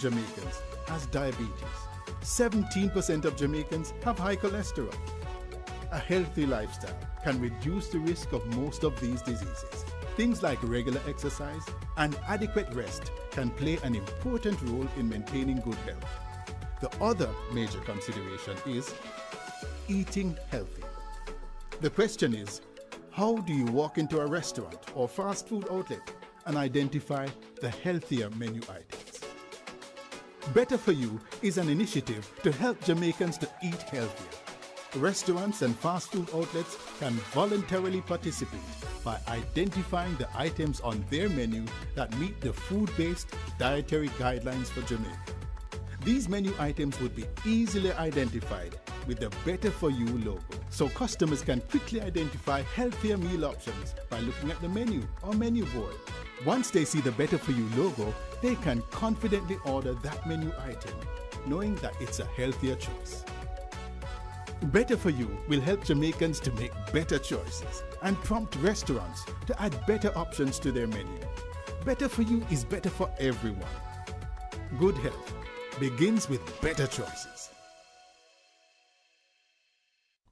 Jamaicans has diabetes. 17% of Jamaicans have high cholesterol. A healthy lifestyle can reduce the risk of most of these diseases. Things like regular exercise and adequate rest can play an important role in maintaining good health. The other major consideration is eating healthy. The question is, how do you walk into a restaurant or fast food outlet and identify the healthier menu items? Better For You is an initiative to help Jamaicans to eat healthier. Restaurants and fast food outlets can voluntarily participate by identifying the items on their menu that meet the food-based dietary guidelines for Jamaica. These menu items would be easily identified with the Better For You logo, so customers can quickly identify healthier meal options by looking at the menu or menu board. Once they see the Better For You logo, they can confidently order that menu item, knowing that it's a healthier choice. Better For You will help Jamaicans to make better choices and prompt restaurants to add better options to their menu. Better For You is better for everyone. Good health begins with better choices.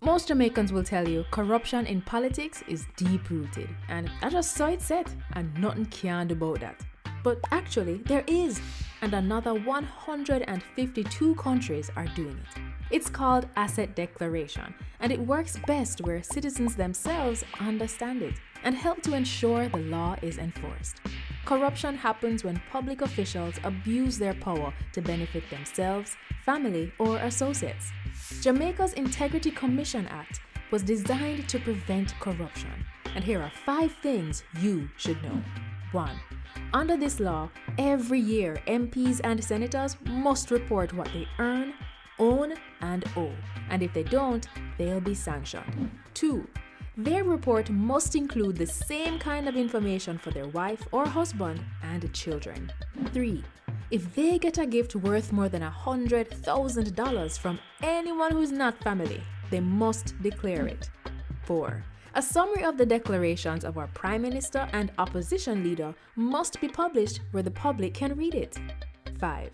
Most Jamaicans will tell you corruption in politics is deep-rooted, and I just saw it said, and nothing can do about that. But actually, there is, and another 152 countries are doing it. It's called asset declaration, and it works best where citizens themselves understand it and help to ensure the law is enforced. Corruption happens when public officials abuse their power to benefit themselves, family, or associates. Jamaica's Integrity Commission Act was designed to prevent corruption, and here are 5 things you should know. 1. Under this law, every year MPs and senators must report what they earn, own, and owe, and if they don't, they'll be sanctioned. 2. Their report must include the same kind of information for their wife or husband and children. 3. If they get a gift worth more than $100,000 from anyone who's not family, they must declare it. 4. A summary of the declarations of our Prime Minister and opposition leader must be published where the public can read it. 5.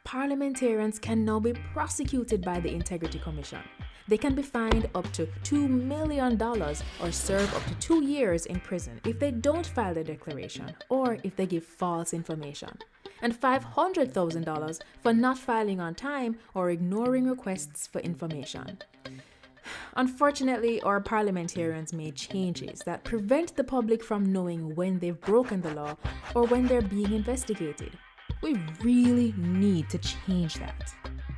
Parliamentarians can now be prosecuted by the Integrity Commission. They can be fined up to $2 million or serve up to 2 years in prison if they don't file their declaration or if they give false information, and $500,000 for not filing on time or ignoring requests for information. Unfortunately, our parliamentarians made changes that prevent the public from knowing when they've broken the law or when they're being investigated. We really need to change that.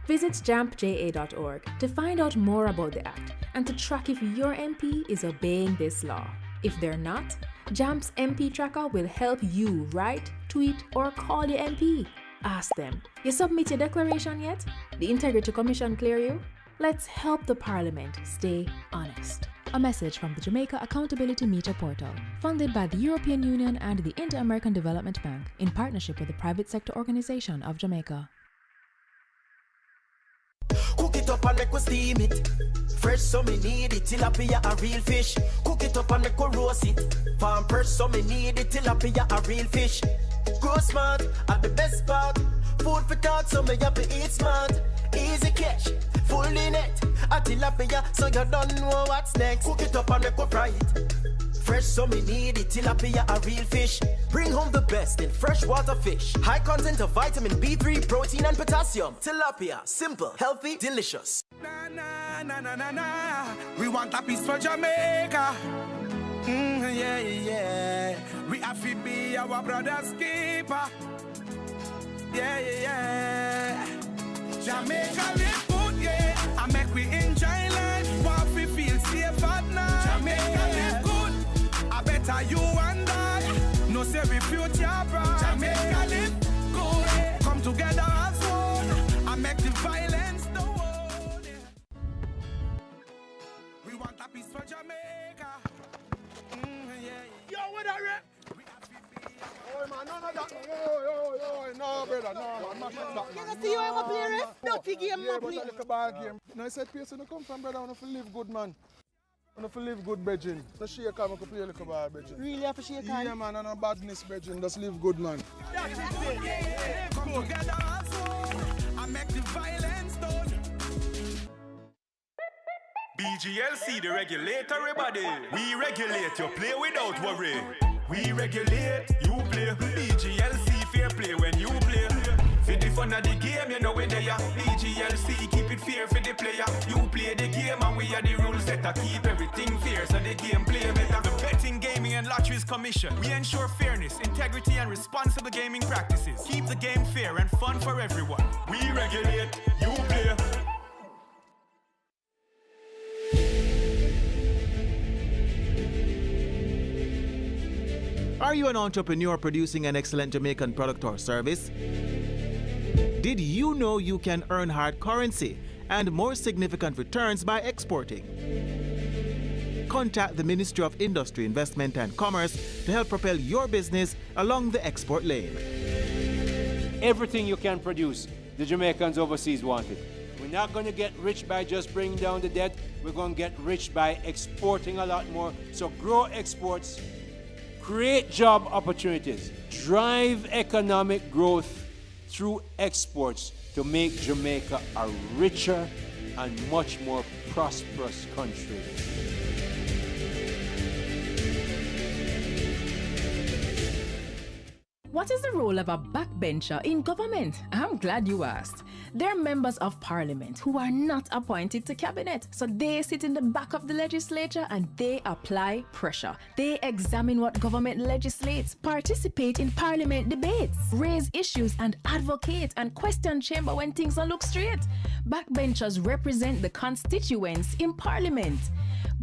Visit jampja.org to find out more about the Act and to track if your MP is obeying this law. If they're not, JAMP's MP Tracker will help you write, tweet, or call your MP. Ask them, you submit your declaration yet? The Integrity Commission clear you? Let's help the Parliament stay honest. A message from the Jamaica Accountability Meter Portal, funded by the European Union and the Inter-American Development Bank in partnership with the Private Sector Organization of Jamaica. Cook it up and make we steam it. Fresh so me need it, tilapia a real fish. Cook it up and make we roast it. Farm fresh so me need it, tilapia a real fish. Grow smart at the best part. Food for thought so me have to eat smart. Easy catch, fully net. A tilapia so you don't know what's next. Cook it up and make we fry it. Fresh so me need it, tilapia a real fish. Bring home the best in freshwater fish. High content of vitamin B3, protein and potassium. Tilapia, simple, healthy, delicious. Na na na na na na. We want a piece for Jamaica. Yeah, yeah. We have to be our brother's keeper. Yeah, yeah. Jamaica live good, yeah. I make we enjoy life. Want we feel safe at night. Jamaica live good. I better you and I. No say we future bright. Jamaica live good. Yeah. Come together as one. I make the violence the one. Yeah. We want a piece for Jamaica. Yeah. Yo, what are you? Oh man, no, no, brother, no, man, You see you have a player, dirty game, no play. Like a bad game. No, I said, place you come from, brother, I want to live good, man. I want to live good, brethren. No shake hand, I can play like a bad, brethren. Really have to shake hand? Yeah, man, and no badness, brethren, just live good, man. Come together as one. make the violence done. BGLC, the regulatory body. We regulate, you play without worry. We regulate, you play. BGLC, fair play when you play. For the fun of the game, you know where they are. BGLC, keep it fair for the player. You play the game and we are the rules setter. Keep everything fair so the game play better. The Betting, Gaming and Lotteries Commission. We ensure fairness, integrity and responsible gaming practices. Keep the game fair and fun for everyone. We regulate, you play. Are you an entrepreneur producing an excellent Jamaican product or service? Did you know you can earn hard currency and more significant returns by exporting? Contact the Ministry of Industry, Investment and Commerce to help propel your business along the export lane. Everything you can produce, the Jamaicans overseas want it. We're not going to get rich by just bringing down the debt. We're going to get rich by exporting a lot more. So grow exports, create job opportunities, drive economic growth through exports to make Jamaica a richer and much more prosperous country. What is the role of a backbencher in government? I'm glad you asked. They're members of parliament who are not appointed to cabinet. So they sit in the back of the legislature and they apply pressure. They examine what government legislates, participate in parliament debates, raise issues and advocate and question chamber when things don't look straight. Backbenchers represent the constituents in parliament.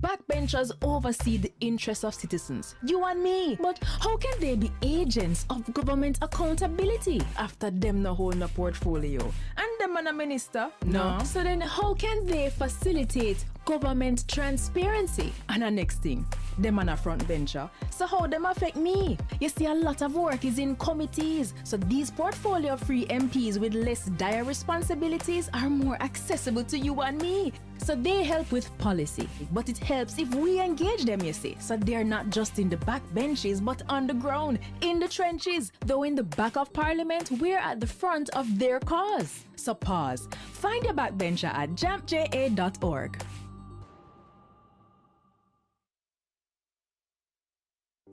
Backbenchers oversee the interests of citizens, you and me. But how can they be agents of government accountability after them no hold no portfolio? And them and a minister? No. So then how can they facilitate government transparency? And the next thing, them and a front bencher. So how them affect me? You see, a lot of work is in committees. So these portfolio-free MPs with less dire responsibilities are more accessible to you and me. So they help with policy, but it helps if we engage them, you see. So they're not just in the back benches, but on the ground, in the trenches. Though in the back of parliament, we're at the front of their cause. So pause. Find your backbencher at jampja.org.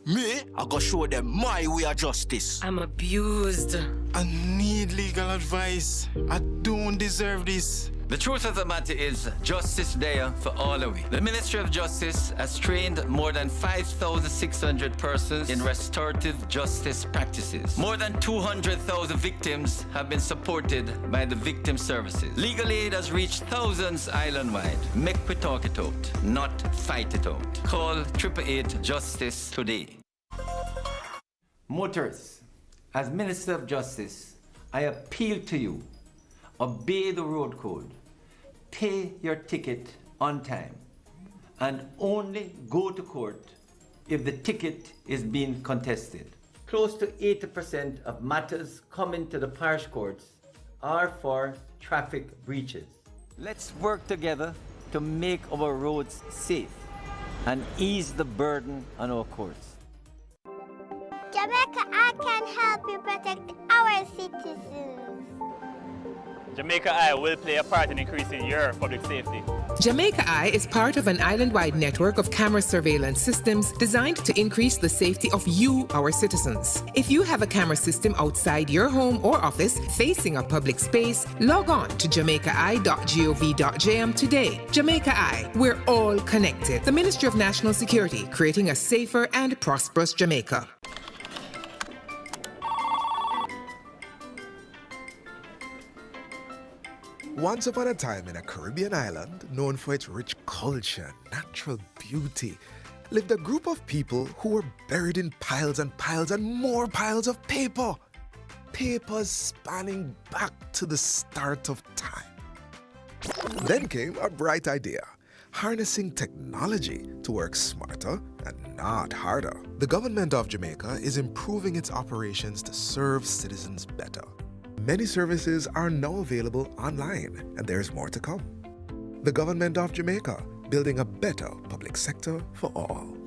Me, I go show them my way of justice. I'm abused. I need legal advice. I don't deserve this. The truth of the matter is, justice there for all of it. The Ministry of Justice has trained more than 5,600 persons in restorative justice practices. More than 200,000 victims have been supported by the victim services. Legal aid has reached thousands island-wide. Make we talk it out, not fight it out. Call 888 Justice today. Motorists, as Minister of Justice, I appeal to you. Obey the road code, pay your ticket on time, and only go to court if the ticket is being contested. Close to 80% of matters coming to the parish courts are for traffic breaches. Let's work together to make our roads safe and ease the burden on our courts. Jamaica, I can help you protect our citizens. Jamaica Eye will play a part in increasing your public safety. Jamaica Eye is part of an island-wide network of camera surveillance systems designed to increase the safety of you, our citizens. If you have a camera system outside your home or office facing a public space, log on to jamaicaeye.gov.jm today. Jamaica Eye, we're all connected. The Ministry of National Security, creating a safer and prosperous Jamaica. Once upon a time in a Caribbean island known for its rich culture, natural beauty, lived a group of people who were buried in piles and piles and more piles of paper. Papers spanning back to the start of time. Then came a bright idea, harnessing technology to work smarter and not harder. The government of Jamaica is improving its operations to serve citizens better. Many services are now available online, and there's more to come. The government of Jamaica, building a better public sector for all.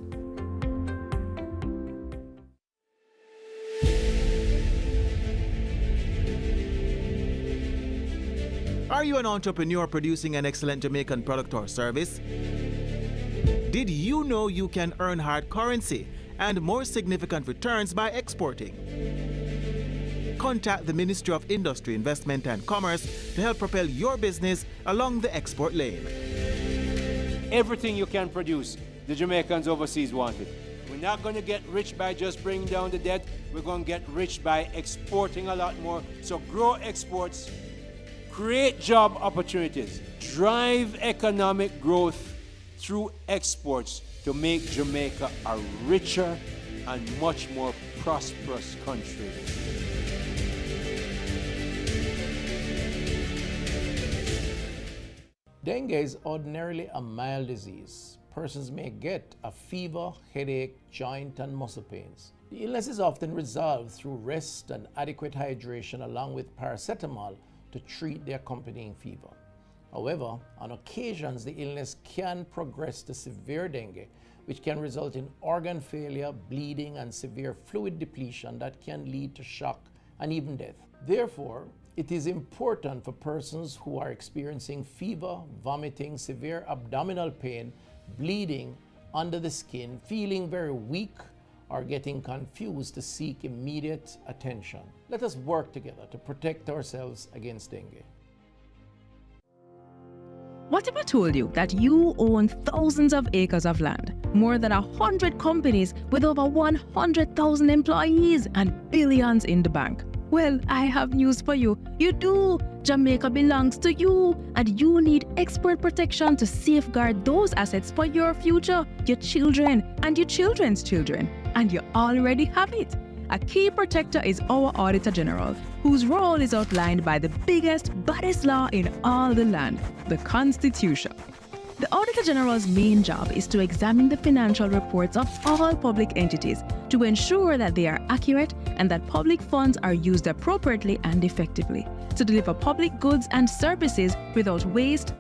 Are you an entrepreneur producing an excellent Jamaican product or service? Did you know you can earn hard currency and more significant returns by exporting? Contact the Ministry of Industry, Investment and Commerce to help propel your business along the export lane. Everything you can produce, the Jamaicans overseas want it. We're not going to get rich by just bringing down the debt. We're going to get rich by exporting a lot more. So grow exports, create job opportunities, drive economic growth through exports to make Jamaica a richer and much more prosperous country. Dengue is ordinarily a mild disease. Persons may get a fever, headache, joint and muscle pains. The illness is often resolved through rest and adequate hydration along with paracetamol to treat the accompanying fever. However, on occasions the illness can progress to severe dengue, which can result in organ failure, bleeding and severe fluid depletion that can lead to shock and even death. Therefore, it is important for persons who are experiencing fever, vomiting, severe abdominal pain, bleeding under the skin, feeling very weak, or getting confused to seek immediate attention. Let us work together to protect ourselves against dengue. What if I told you that you own thousands of acres of land, more than 100 companies with over 100,000 employees and billions in the bank? Well, I have news for you. You do. Jamaica belongs to you, and you need export protection to safeguard those assets for your future, your children, and your children's children. And you already have it. A key protector is our Auditor General, whose role is outlined by the biggest, baddest law in all the land, the Constitution. The Auditor General's main job is to examine the financial reports of all public entities to ensure that they are accurate and that public funds are used appropriately and effectively to deliver public goods and services without waste.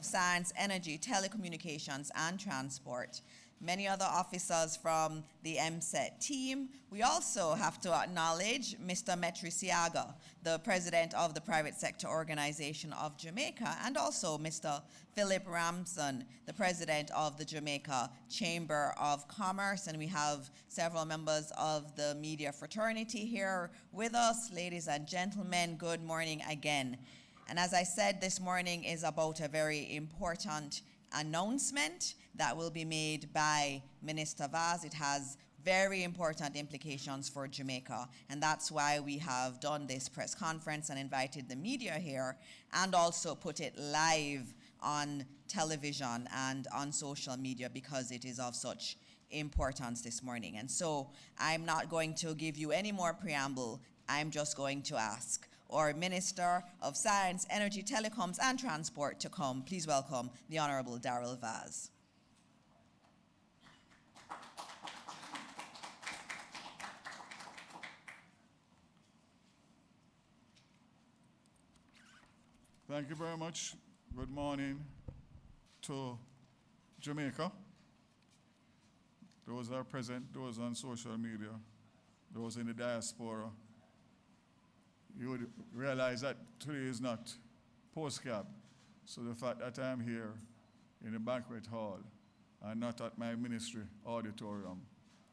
Science, Energy, Telecommunications and Transport. Many other officers from the MSETT team. We also have to acknowledge Mr. Metri Siaga, the President of the Private Sector Organization of Jamaica, and also Mr. Philip Ramson, the President of the Jamaica Chamber of Commerce. And we have several members of the media fraternity here with us. Ladies and gentlemen, good morning again. And as I said, this morning is about a very important announcement that will be made by Minister Vaz. It has very important implications for Jamaica, and that's why we have done this press conference and invited the media here, and also put it live on television and on social media because it is of such importance this morning. And so I'm not going to give you any more preamble. I'm just going to ask our Minister of Science, Energy, Telecoms and Transport to come. Please welcome the Honourable Darrell Vaz. Thank you very much. Good morning to Jamaica. Those are present, those on social media, those in the diaspora. You would realize that today is not postcab. So the fact that I'm here in the banquet hall and not at my ministry auditorium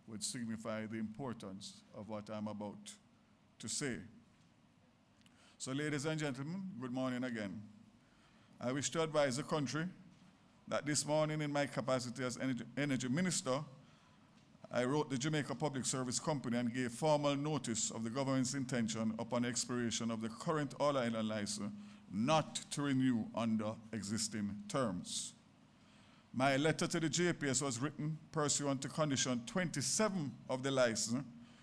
would signify the importance of what I'm about to say. So ladies and gentlemen, good morning again. I wish to advise the country that this morning in my capacity as Energy Minister, I wrote the Jamaica Public Service Company and gave formal notice of the government's intention upon expiration of the current all-island license not to renew under existing terms. My letter to the JPS was written pursuant to condition 27 of the license,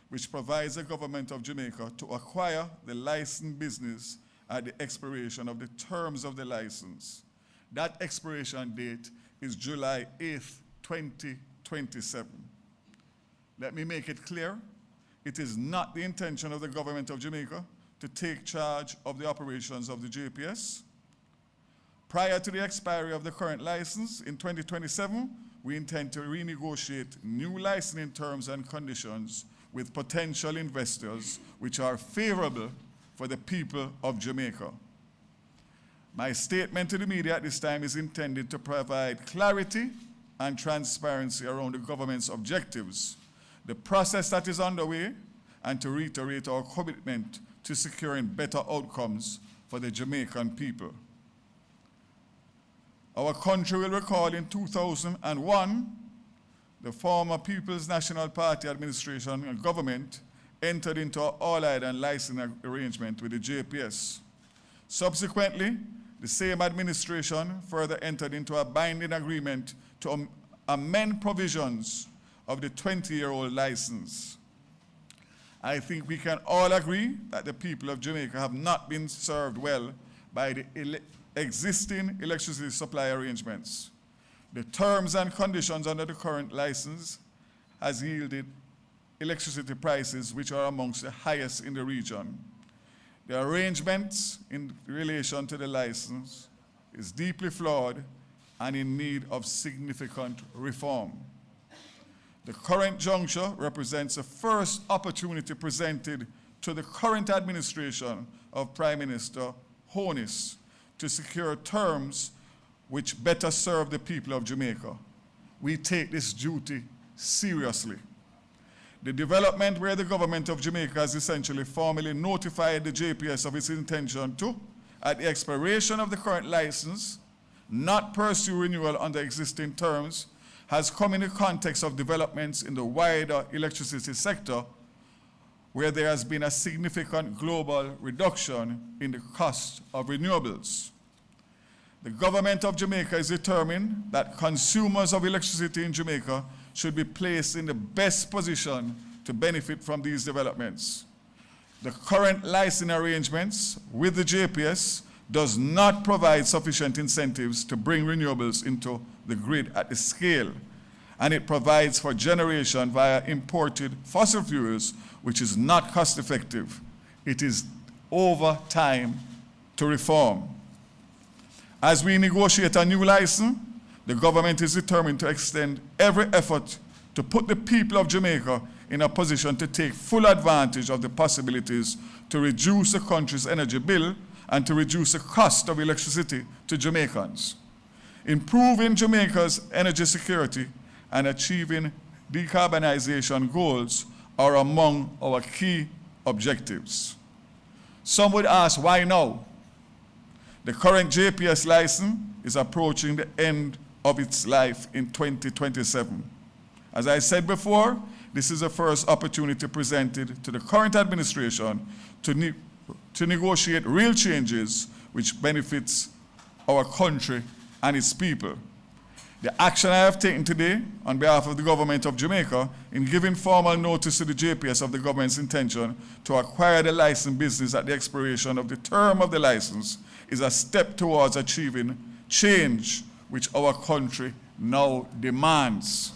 which provides the government of Jamaica to acquire the licensed business at the expiration of the terms of the license. That expiration date is July 8th, 2027. Let me make it clear, It is not the intention of the government of Jamaica to take charge of the operations of the JPS. Prior to the expiry of the current license in 2027, we intend to renegotiate new licensing terms and conditions with potential investors which are favorable for the people of Jamaica. My statement to the media at this time is intended to provide clarity and transparency around the government's objectives, the process that is underway, and to reiterate our commitment to securing better outcomes for the Jamaican people. Our country will recall in 2001, the former People's National Party administration and government entered into an all-island licensing arrangement with the JPS. Subsequently, the same administration further entered into a binding agreement to amend provisions of the 20-year-old license. I think we can all agree that the people of Jamaica have not been served well by the existing electricity supply arrangements. The terms and conditions under the current license has yielded electricity prices which are amongst the highest in the region. The arrangements in relation to the license is deeply flawed and in need of significant reform. The current juncture represents a first opportunity presented to the current administration of Prime Minister Honis to secure terms which better serve the people of Jamaica. We take this duty seriously. The development where the government of Jamaica has essentially formally notified the JPS of its intention to, at the expiration of the current license, not pursue renewal under existing terms, has come in the context of developments in the wider electricity sector where there has been a significant global reduction in the cost of renewables. The government of Jamaica is determined that consumers of electricity in Jamaica should be placed in the best position to benefit from these developments. The current licensing arrangements with the JPS does not provide sufficient incentives to bring renewables into the grid at the scale, and it provides for generation via imported fossil fuels, which is not cost effective. It is over time to reform. As we negotiate a new license, the government is determined to extend every effort to put the people of Jamaica in a position to take full advantage of the possibilities to reduce the country's energy bill and to reduce the cost of electricity to Jamaicans. Improving Jamaica's energy security and achieving decarbonization goals are among our key objectives. Some would ask, why now? The current JPS license is approaching the end of its life in 2027. As I said before, this is the first opportunity presented to the current administration to negotiate real changes which benefits our country and its people. The action I have taken today on behalf of the government of Jamaica in giving formal notice to the JPS of the government's intention to acquire the licensed business at the expiration of the term of the license is a step towards achieving change which our country now demands.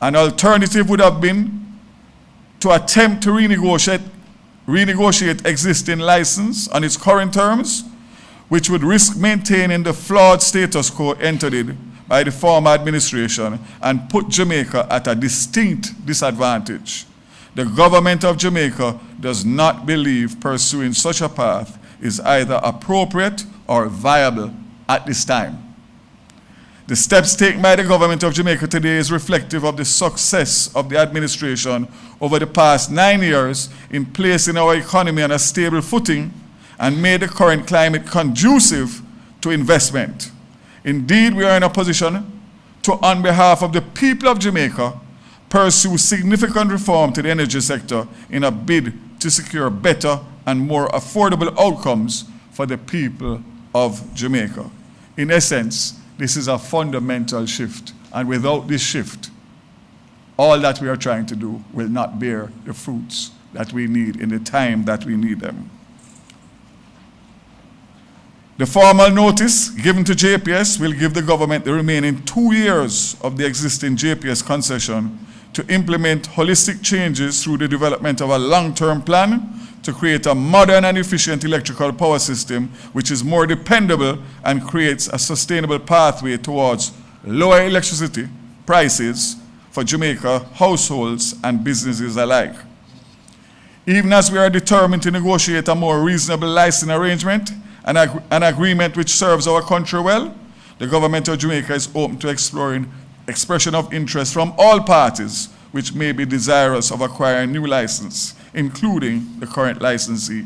An alternative would have been to attempt to renegotiate existing license on its current terms, which would risk maintaining the flawed status quo entered in by the former administration and put Jamaica at a distinct disadvantage. The government of Jamaica does not believe pursuing such a path is either appropriate or viable at this time. The steps taken by the government of Jamaica today is reflective of the success of the administration over the past 9 years in placing our economy on a stable footing and made the current climate conducive to investment. Indeed, we are in a position to, on behalf of the people of Jamaica, pursue significant reform to the energy sector in a bid to secure better and more affordable outcomes for the people of Jamaica. In essence, this is a fundamental shift, and without this shift, all that we are trying to do will not bear the fruits that we need in the time that we need them. The formal notice given to JPS will give the government the remaining 2 years of the existing JPS concession to implement holistic changes through the development of a long-term plan to create a modern and efficient electrical power system which is more dependable and creates a sustainable pathway towards lower electricity prices for Jamaica households and businesses alike. Even as we are determined to negotiate a more reasonable licensing arrangement, an agreement which serves our country well, the government of Jamaica is open to exploring expression of interest from all parties which may be desirous of acquiring new license, including the current licensee.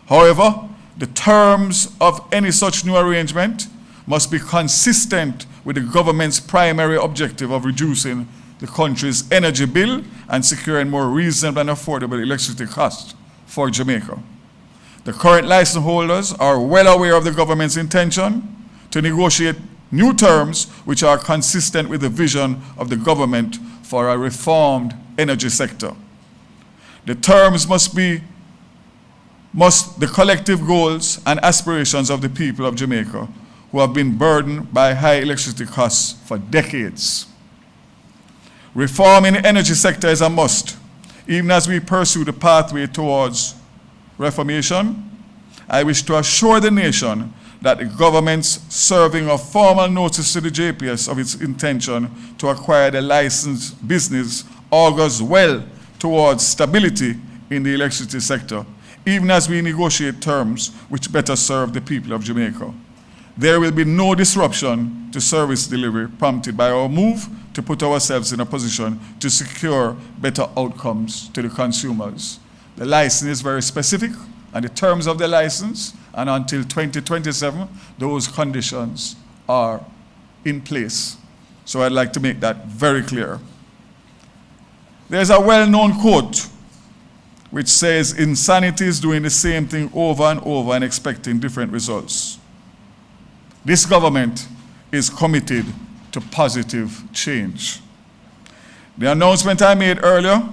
However, the terms of any such new arrangement must be consistent with the government's primary objective of reducing the country's energy bill and securing more reasonable and affordable electricity costs for Jamaica. The current license holders are well aware of the government's intention to negotiate new terms which are consistent with the vision of the government for a reformed energy sector. The terms must the collective goals and aspirations of the people of Jamaica who have been burdened by high electricity costs for decades. Reform in the energy sector is a must, even as we pursue the pathway towards reformation. I wish to assure the nation that the government's serving of formal notice to the JPS of its intention to acquire the licensed business augurs well towards stability in the electricity sector, even as we negotiate terms which better serve the people of Jamaica. There will be no disruption to service delivery prompted by our move to put ourselves in a position to secure better outcomes to the consumers. The license is very specific, and the terms of the license, and until 2027, those conditions are in place. So I'd like to make that very clear. There's a well-known quote which says, insanity is doing the same thing over and over and expecting different results. This government is committed to positive change. The announcement I made earlier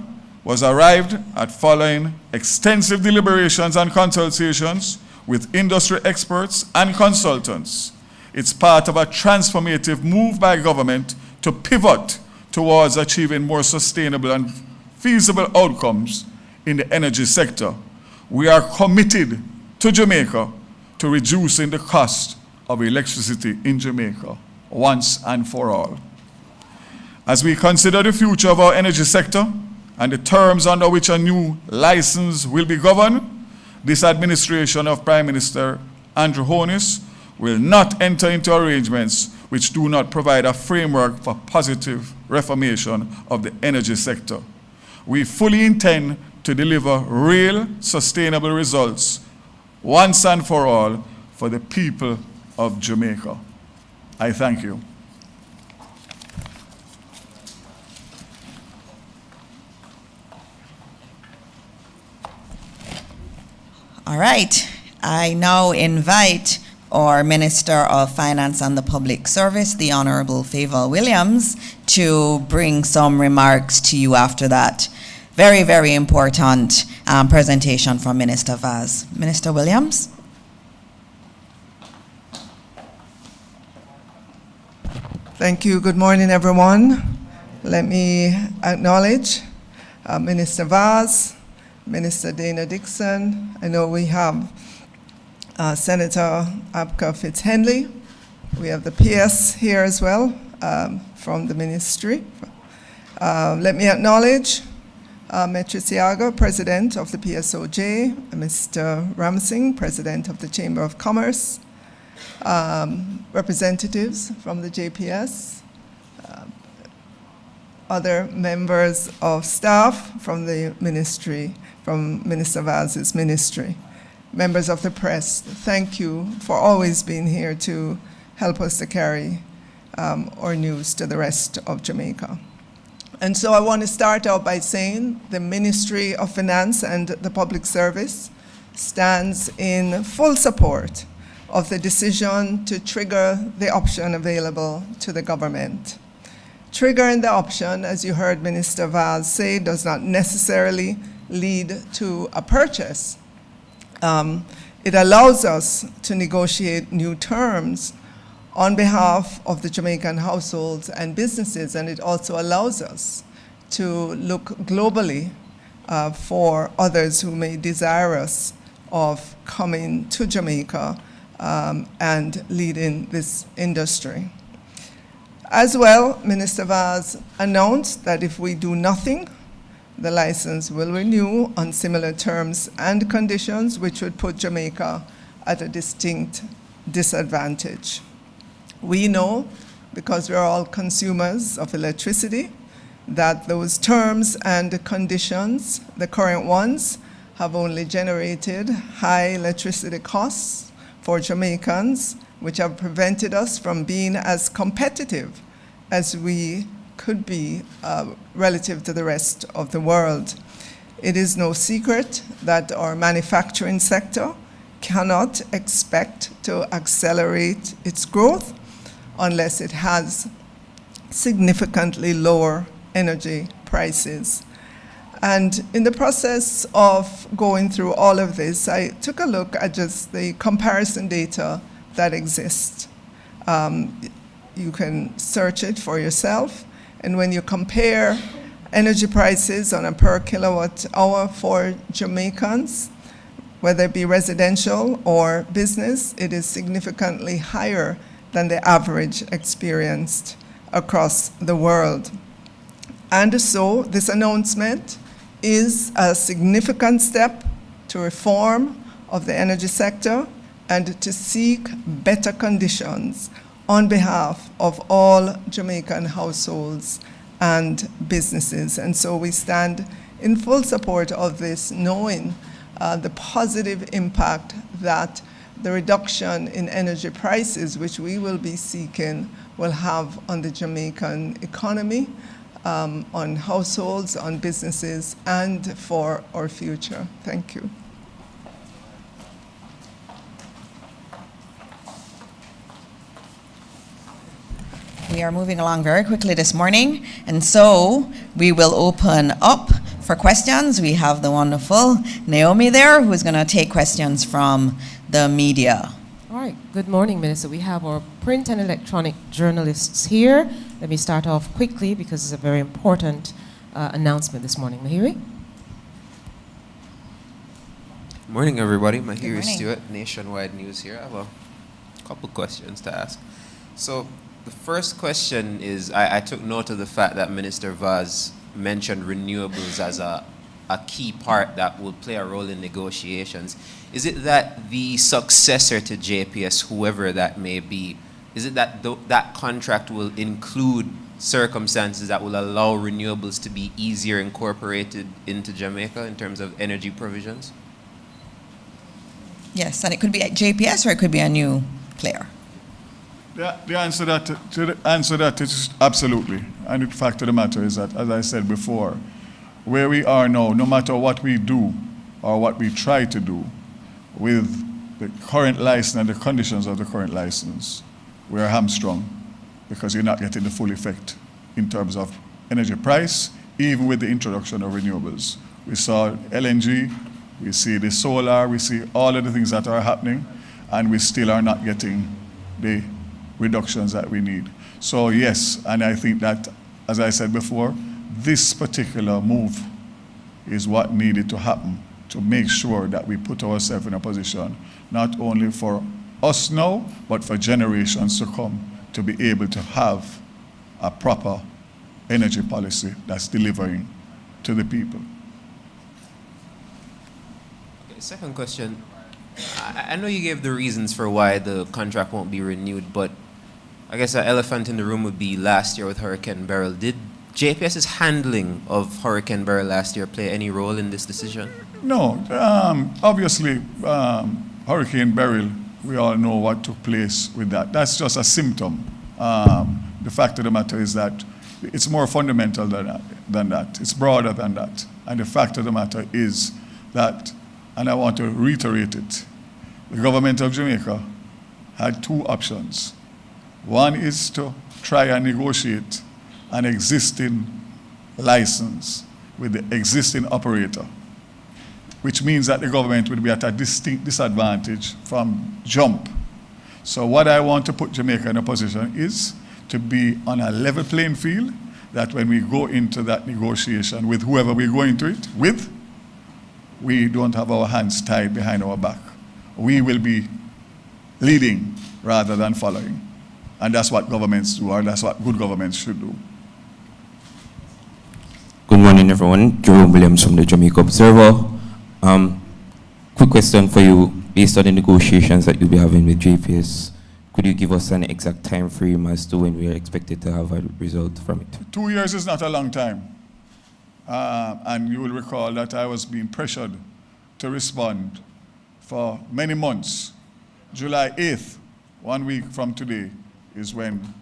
was arrived at following extensive deliberations and consultations with industry experts and consultants. It's part of a transformative move by government to pivot towards achieving more sustainable and feasible outcomes in the energy sector. We are committed to Jamaica to reducing the cost of electricity in Jamaica once and for all. As we consider the future of our energy sector and the terms under which a new license will be governed, this administration of Prime Minister Andrew Holness will not enter into arrangements which do not provide a framework for positive reformation of the energy sector. We fully intend to deliver real, sustainable results once and for all for the people of Jamaica. I thank you. All right, I now invite our Minister of Finance and the Public Service, the Honorable Favour Williams, to bring some remarks to you after that very, very important presentation from Minister Vaz. Minister Williams. Thank you. Good morning, everyone. Let me acknowledge Minister Vaz, Minister Dana Dixon. I know we have Senator Abka Fitzhenley. We have the PS here as well from the ministry. Let me acknowledge Metri Siaga, President of the PSOJ, Mr. Ramsing, President of the Chamber of Commerce, representatives from the JPS, other members of staff from the ministry, from Minister Vaz's ministry, members of the press. Thank you for always being here to help us to carry our news to the rest of Jamaica. And so I want to start out by saying the Ministry of Finance and the Public Service stands in full support of the decision to trigger the option available to the government. Triggering the option, as you heard Minister Vaz say, does not necessarily lead to a purchase. It allows us to negotiate new terms on behalf of the Jamaican households and businesses, and it also allows us to look globally for others who may desire us of coming to Jamaica and leading this industry. As well, Minister Vaz announced that if we do nothing, the license will renew on similar terms and conditions, which would put Jamaica at a distinct disadvantage. We know, because we're all consumers of electricity, that those terms and conditions, the current ones, have only generated high electricity costs for Jamaicans, which have prevented us from being as competitive as we could be relative to the rest of the world. It is no secret that our manufacturing sector cannot expect to accelerate its growth unless it has significantly lower energy prices. And in the process of going through all of this, I took a look at just the comparison data that exists. You can search it for yourself, and when you compare energy prices on a per kilowatt hour for Jamaicans, whether it be residential or business, it is significantly higher than the average experienced across the world. And so this announcement is a significant step to reform of the energy sector and to seek better conditions on behalf of all Jamaican households and businesses. And so we stand in full support of this, knowing the positive impact that the reduction in energy prices, which we will be seeking, will have on the Jamaican economy, on households, on businesses, and for our future. Thank you. We are moving along very quickly this morning, and so we will open up for questions. We have the wonderful Naomi there, who's going to take questions from the media. All right, good morning, Minister. We have our print and electronic journalists here. Let me start off quickly because it's a very important announcement this morning. Mahiri? Morning, everybody. Mahiri Stewart, Nationwide News here. I have a couple questions to ask. So the first question is, I took note of the fact that Minister Vaz mentioned renewables as a key part that will play a role in negotiations. Is it that the successor to JPS, whoever that may be, is it that that contract will include circumstances that will allow renewables to be easier incorporated into Jamaica in terms of energy provisions? Yes, and it could be at JPS or it could be a new player. The answer to that is absolutely. And the fact of the matter is that, as I said before, where we are now, no matter what we do or what we try to do with the current license and the conditions of the current license, we are hamstrung because you're not getting the full effect in terms of energy price, even with the introduction of renewables. We saw LNG, we see the solar, we see all of the things that are happening, and we still are not getting the reductions that we need. So yes, and I think that, as I said before, this particular move is what needed to happen to make sure that we put ourselves in a position not only for us now, but for generations to come to be able to have a proper energy policy that's delivering to the people. Okay, second question. I know you gave the reasons for why the contract won't be renewed, but I guess an elephant in the room would be last year with Hurricane Beryl. Did JPS's handling of Hurricane Beryl last year play any role in this decision? No. Obviously, Hurricane Beryl, we all know what took place with that. That's just a symptom. The fact of the matter is that it's more fundamental than that. It's broader than that. And the fact of the matter is that, and I want to reiterate it, the government of Jamaica had two options. One is to try and negotiate an existing license with the existing operator, which means that the government would be at a distinct disadvantage from jump. So what I want to put Jamaica in a position is to be on a level playing field, that when we go into that negotiation with whoever we go into it with, we don't have our hands tied behind our back. We will be leading rather than following. And that's what governments do, or that's what good governments should do. Good morning, everyone. Jerome Williams from the Jamaica Observer. Quick question for you. Based on the negotiations that you'll be having with JPS, could you give us an exact time frame as to when we are expected to have a result from it? 2 years is not a long time. And you will recall that I was being pressured to respond for many months. July 8th, 1 week from today, is when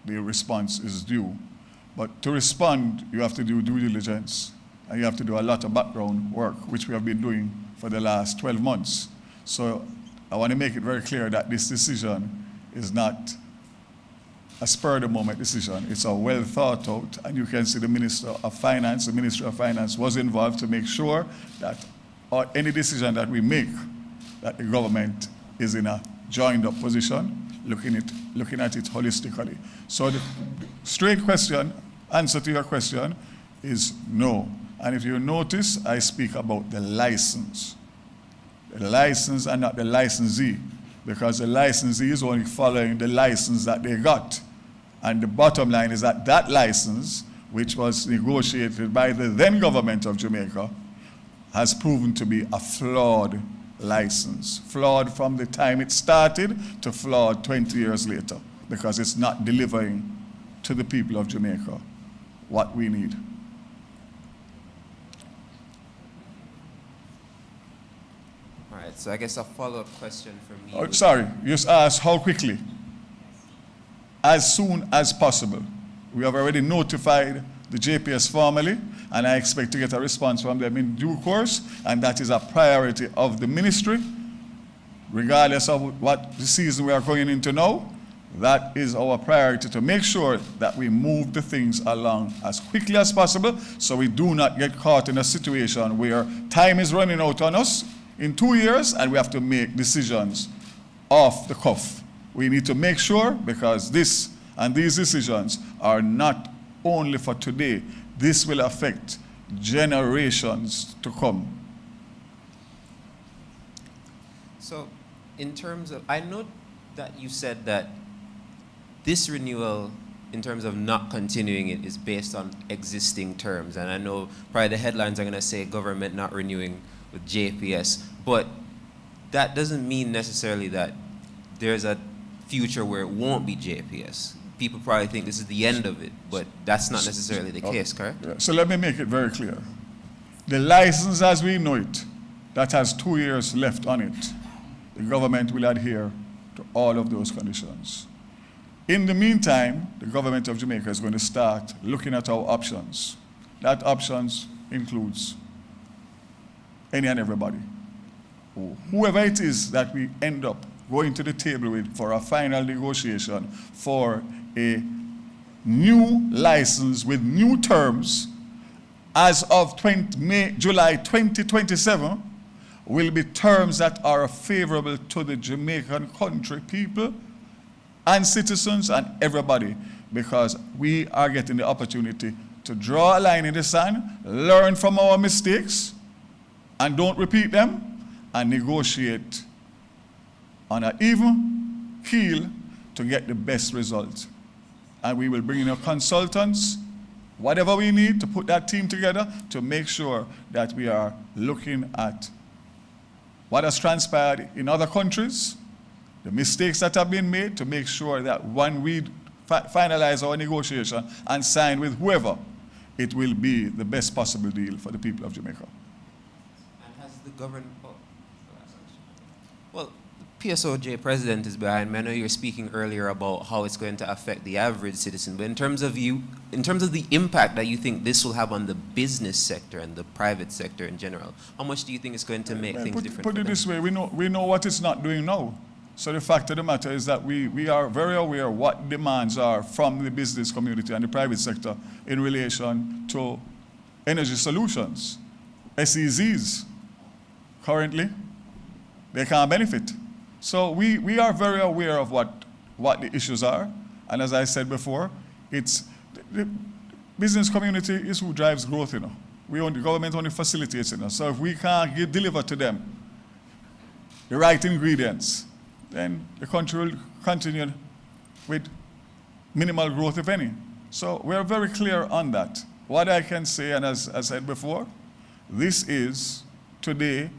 the response is due. But to respond, you have to do due diligence, and you have to do a lot of background work, which we have been doing for the last 12 months. So I want to make it very clear that this decision is not a spur-of-the-moment decision. It's a well thought out, and you can see the Minister of Finance, the Ministry of Finance was involved to make sure that any decision that we make, that the government is in a joined-up position, looking at it holistically. So the straight answer to your question is no. And if you notice, I speak about the license. The license and not the licensee, because the licensee is only following the license that they got. And the bottom line is that that license, which was negotiated by the then government of Jamaica, has proven to be a flawed license. Flawed from the time it started to flawed 20 years later, because it's not delivering to the people of Jamaica what we need. All right, so I guess a follow-up question for me. Oh, sorry, you just asked how quickly. As soon as possible. We have already notified the JPS formally, and I expect to get a response from them in due course, and that is a priority of the ministry. Regardless of what the season we are going into now, that is our priority, to make sure that we move the things along as quickly as possible, so we do not get caught in a situation where time is running out on us in 2 years and we have to make decisions off the cuff. We need to make sure, because these decisions are not only for today, this will affect generations to come. So in terms of, I know that you said that this renewal, in terms of not continuing it, is based on existing terms. And I know probably the headlines are going to say government not renewing with JPS, but that doesn't mean necessarily that there's a future where it won't be JPS. People probably think this is the end of it, but that's not necessarily the case, correct? Yeah. So let me make it very clear. The license as we know it, that has 2 years left on it, the government will adhere to all of those conditions. In the meantime, the government of Jamaica is going to start looking at our options. That options includes any and everybody. Whoever it is that we end up going to the table with for a final negotiation for a new license with new terms as of July 2027 will be terms that are favorable to the Jamaican country people and citizens and everybody, because we are getting the opportunity to draw a line in the sand, learn from our mistakes and don't repeat them, and negotiate on an even keel to get the best result. And we will bring in our consultants, whatever we need to put that team together to make sure that we are looking at what has transpired in other countries, the mistakes that have been made, to make sure that when we finalize our negotiation and sign with whoever, it will be the best possible deal for the people of Jamaica. And has the government... Well, the PSOJ president is behind me. I know you were speaking earlier about how it's going to affect the average citizen, but in terms of the impact that you think this will have on the business sector and the private sector in general, how much do you think it's going to make things different? Put it this way, we know what it's not doing now. So the fact of the matter is that we are very aware what demands are from the business community and the private sector in relation to energy solutions. SEZs, currently, they can't benefit. So we are very aware of what the issues are. And as I said before, it's business community is who drives growth, you know. The government only facilitates it. So if we can't deliver to them the right ingredients, then the country will continue with minimal growth, if any. So we're very clear on that. What I can say, and as I said before, this is today,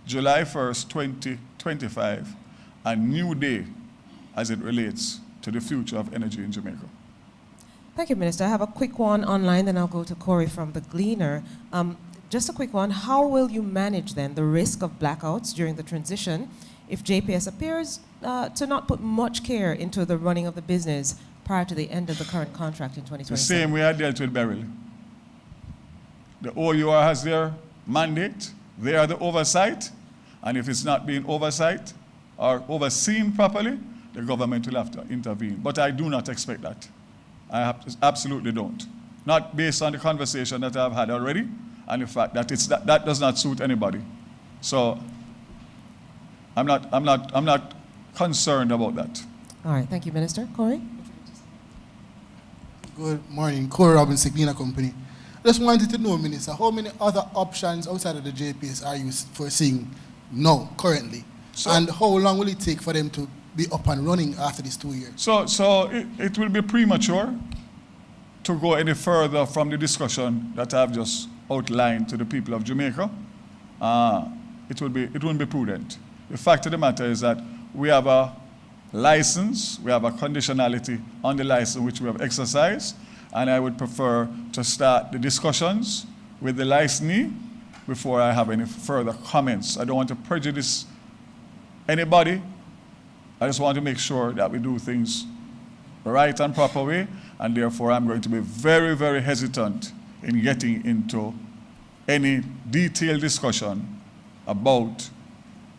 July 1st, 2025, a new day as it relates to the future of energy in Jamaica. Thank you, Minister. I have a quick one online, then I'll go to Corey from the Gleaner. Just a quick one. How will you manage then the risk of blackouts during the transition if JPS appears to not put much care into the running of the business prior to the end of the current contract in 2027? The same way I dealt with Beryl. The OUR has their mandate. They are the oversight. And if it's not being oversight or overseen properly, the government will have to intervene. But I do not expect that. I absolutely don't. Not based on the conversation that I've had already and the fact that that does not suit anybody. So I'm not concerned about that. All right, thank you, Minister. Corey? Good morning. Corey Robinson, Gleaner Company. Just wanted to know, Minister, how many other options outside of the JPS are you foreseeing now, currently? And how long will it take for them to be up and running after these 2 years? So it will be premature to go any further from the discussion that I've just outlined to the people of Jamaica. It won't be prudent. The fact of the matter is that we have a license, we have a conditionality on the license which we have exercised, and I would prefer to start the discussions with the licensee before I have any further comments. I don't want to prejudice anybody. I just want to make sure that we do things the right and proper way, and therefore I'm going to be very, very hesitant in getting into any detailed discussion about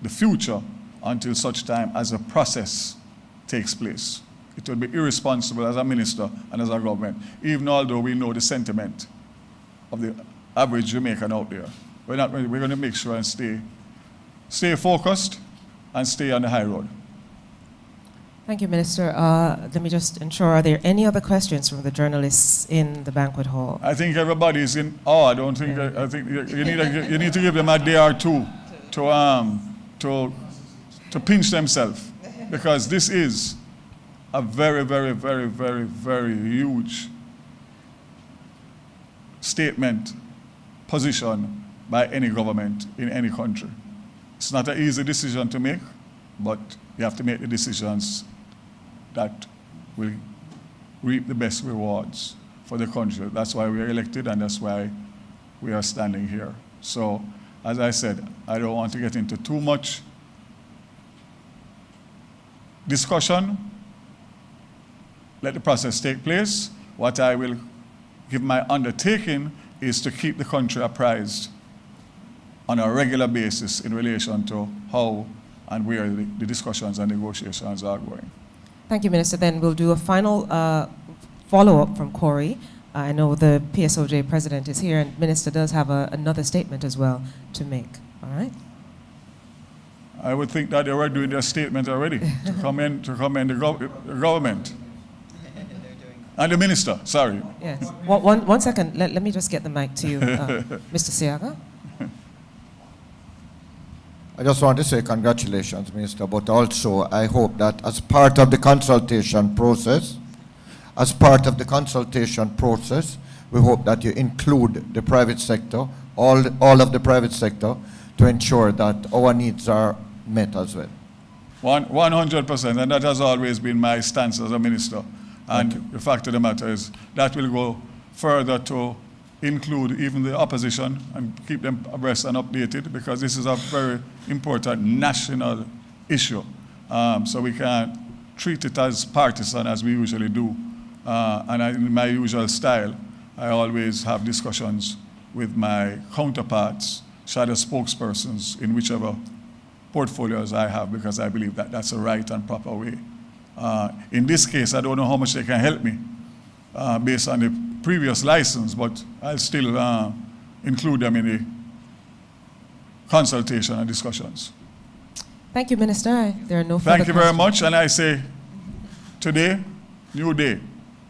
the future until such time as a process takes place. It would be irresponsible as a minister and as a government, even although we know the sentiment of the average Jamaican out there. We're going to make sure and stay focused and stay on the high road. Thank you, Minister. Let me just ensure, are there any other questions from the journalists in the banquet hall? I think everybody is in awe. I don't think, I think you need to give them a day or two to pinch themselves, because this is a very, very, very, very, very huge statement, position by any government in any country. It's not an easy decision to make, but you have to make the decisions that will reap the best rewards for the country. That's why we are elected, and that's why we are standing here. So, as I said, I don't want to get into too much discussion. Let the process take place. What I will give my undertaking is to keep the country apprised on a regular basis in relation to how and where the discussions and negotiations are going. Thank you, Minister. Then we'll do a final follow-up from Corey. I know the PSOJ president is here, and Minister does have another statement as well to make. All right? I would think that they were doing their statement already to commend the government. And the minister, sorry. Yes. One second. Let me just get the mic to you, Mr. Siaga. I just want to say congratulations, Minister, but also I hope that as part of the consultation process, we hope that you include the private sector, all of the private sector, to ensure that our needs are met as well. 100%, and that has always been my stance as a minister. And the fact of the matter is that will go further to include even the opposition and keep them abreast and updated, because this is a very important national issue. So we can't treat it as partisan as we usually do. And in my usual style, I always have discussions with my counterparts, shadow spokespersons in whichever portfolios I have, because I believe that that's a right and proper way. In this case, I don't know how much they can help me based on the previous license, but I'll still include them in the consultation and discussions. Thank you, Minister. There are no further Thank you very much, and I say today, new day.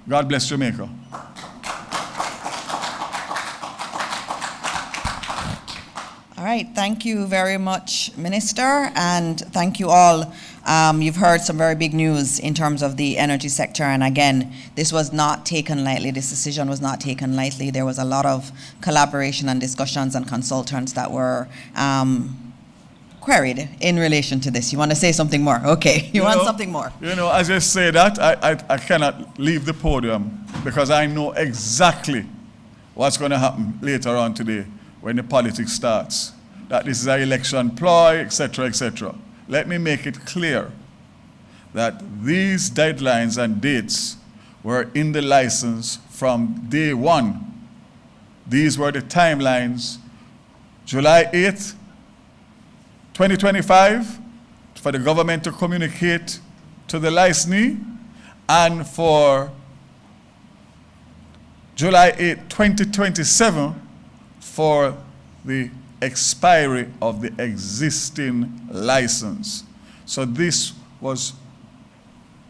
God bless Jamaica. All right, thank you very much, Minister, and thank you all. You've heard some very big news in terms of the energy sector, and again, this was not taken lightly. This decision was not taken lightly. There was a lot of collaboration and discussions and consultants that were queried in relation to this. You want to say something more? Okay, you want something more. You know, as you say that, I cannot leave the podium because I know exactly what's going to happen later on today when the politics starts. That this is an election ploy, etc., etc. Let me make it clear that these deadlines and dates were in the license from day one. These were the timelines. July 8th, 2025, for the government to communicate to the licensee, and for July 8, 2027, for the expiry of the existing license. So this was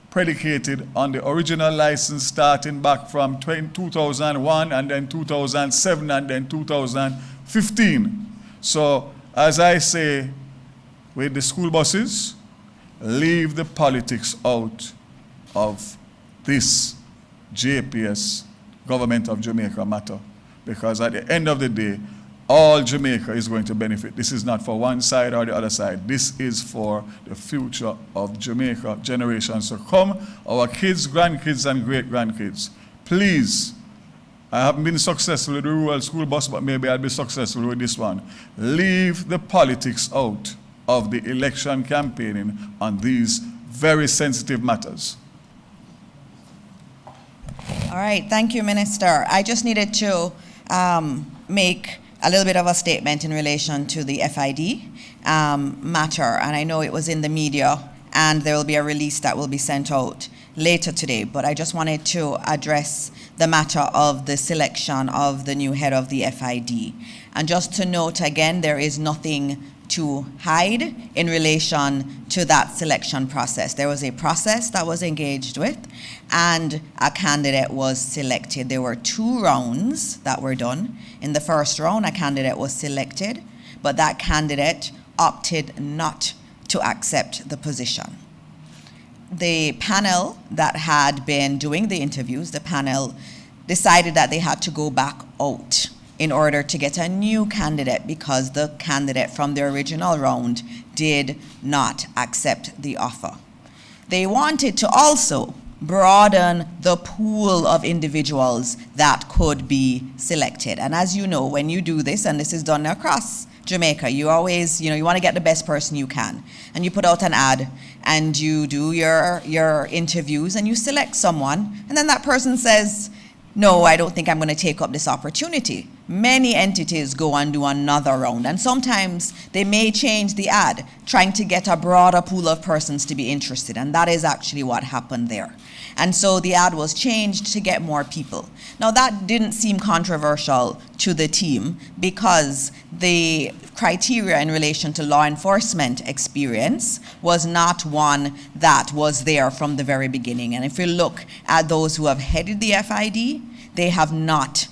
predicated on the original license starting back from 2001 and then 2007 and then 2015. So as I say with the school buses, leave the politics out of this JPS, Government of Jamaica matter, because at the end of the day, all Jamaica is going to benefit. This is not for one side or the other side. This is for the future of Jamaica, generations to come, our kids, grandkids, and great-grandkids. Please, I haven't been successful with the rural school bus, but maybe I'll be successful with this one. Leave the politics out of the election campaigning on these very sensitive matters. All right, thank you, Minister. I just needed to make a little bit of a statement in relation to the FID matter, and I know it was in the media, and there will be a release that will be sent out later today, but I just wanted to address the matter of the selection of the new head of the FID. And just to note again, there is nothing to hide in relation to that selection process. There was a process that was engaged with, and a candidate was selected. There were 2 rounds that were done. In the first round, a candidate was selected, but that candidate opted not to accept the position. The panel that had been doing the interviews, the panel decided that they had to go back out in order to get a new candidate because the candidate from the original round did not accept the offer. They wanted to also broaden the pool of individuals that could be selected. And as you know, when you do this, and this is done across Jamaica, you always, you want to get the best person you can. And you put out an ad and you do your interviews and you select someone, and then that person says, no, I don't think I'm going to take up this opportunity. Many entities go and do another round, and sometimes they may change the ad, trying to get a broader pool of persons to be interested, and that is actually what happened there. And so the ad was changed to get more people. Now that didn't seem controversial to the team because the criteria in relation to law enforcement experience was not one that was there from the very beginning. And if you look at those who have headed the FID, they have not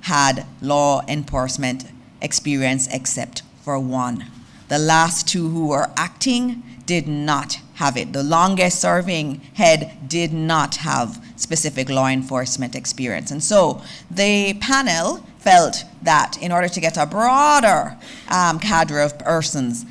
had law enforcement experience except for one. The last 2 who were acting did not have it. The longest serving head did not have specific law enforcement experience. And so the panel felt that in order to get a broader cadre of persons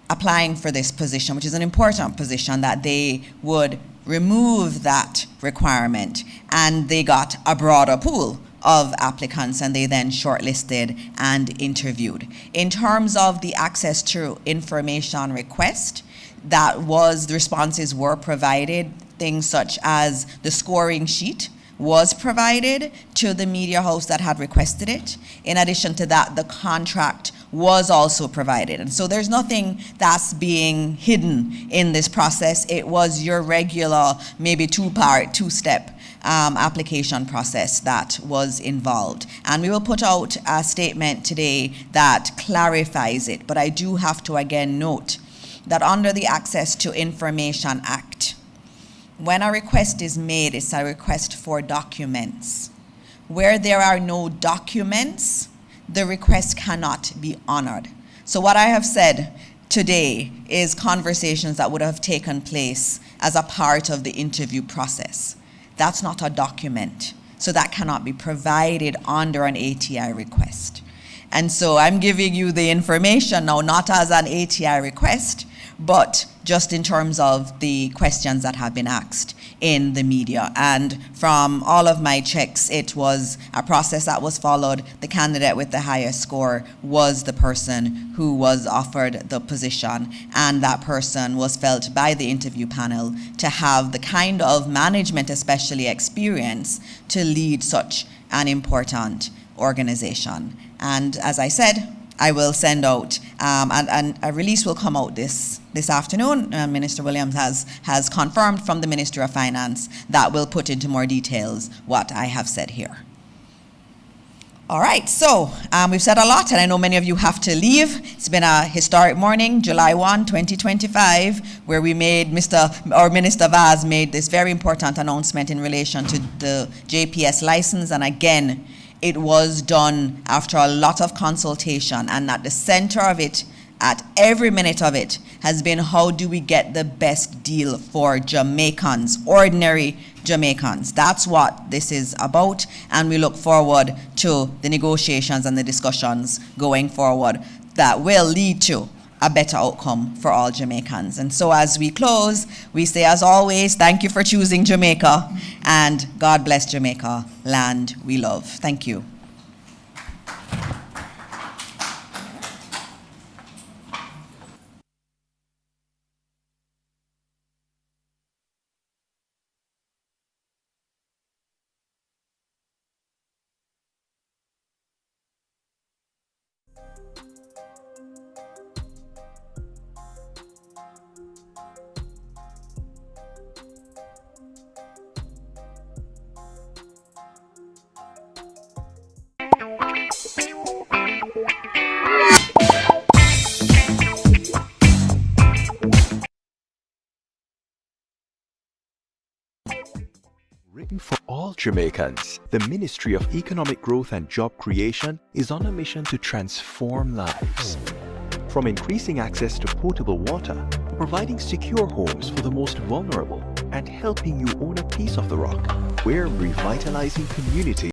applying for this position, which is an important position, that they would remove that requirement, and they got a broader pool of applicants, and they then shortlisted and interviewed. In terms of the access to information request, the responses were provided. Things such as the scoring sheet was provided to the media house that had requested it. In addition to that, the contract was also provided. And so there's nothing that's being hidden in this process. It was your regular, maybe 2-step application process that was involved. And we will put out a statement today that clarifies it. But I do have to again note that under the Access to Information Act, when a request is made, it's a request for documents. Where there are no documents, the request cannot be honored. So what I have said today is conversations that would have taken place as a part of the interview process. That's not a document, so that cannot be provided under an ATI request. And so I'm giving you the information now, not as an ATI request, but just in terms of the questions that have been asked in the media. And from all of my checks, it was a process that was followed. The candidate with the highest score was the person who was offered the position, and that person was felt by the interview panel to have the kind of management, especially experience, to lead such an important organization. And as I said, I will send out, and a release will come out this afternoon. Minister Williams has confirmed from the Ministry of Finance that will put into more details what I have said here. All right, so we've said a lot, and I know many of you have to leave. It's been a historic morning, July 1, 2025, where we made Minister Vaz made this very important announcement in relation to the JPS license, and again, it was done after a lot of consultation, and at the center of it, at every minute of it, has been how do we get the best deal for Jamaicans, ordinary Jamaicans. That's what this is about, and we look forward to the negotiations and the discussions going forward that will lead to a better outcome for all Jamaicans. And so as we close, we say, as always, thank you for choosing Jamaica, and God bless Jamaica, land we love. Thank you. Written for all Jamaicans, the Ministry of Economic Growth and Job Creation is on a mission to transform lives. From increasing access to potable water, providing secure homes for the most vulnerable, and helping you own a piece of the rock, we're revitalizing communities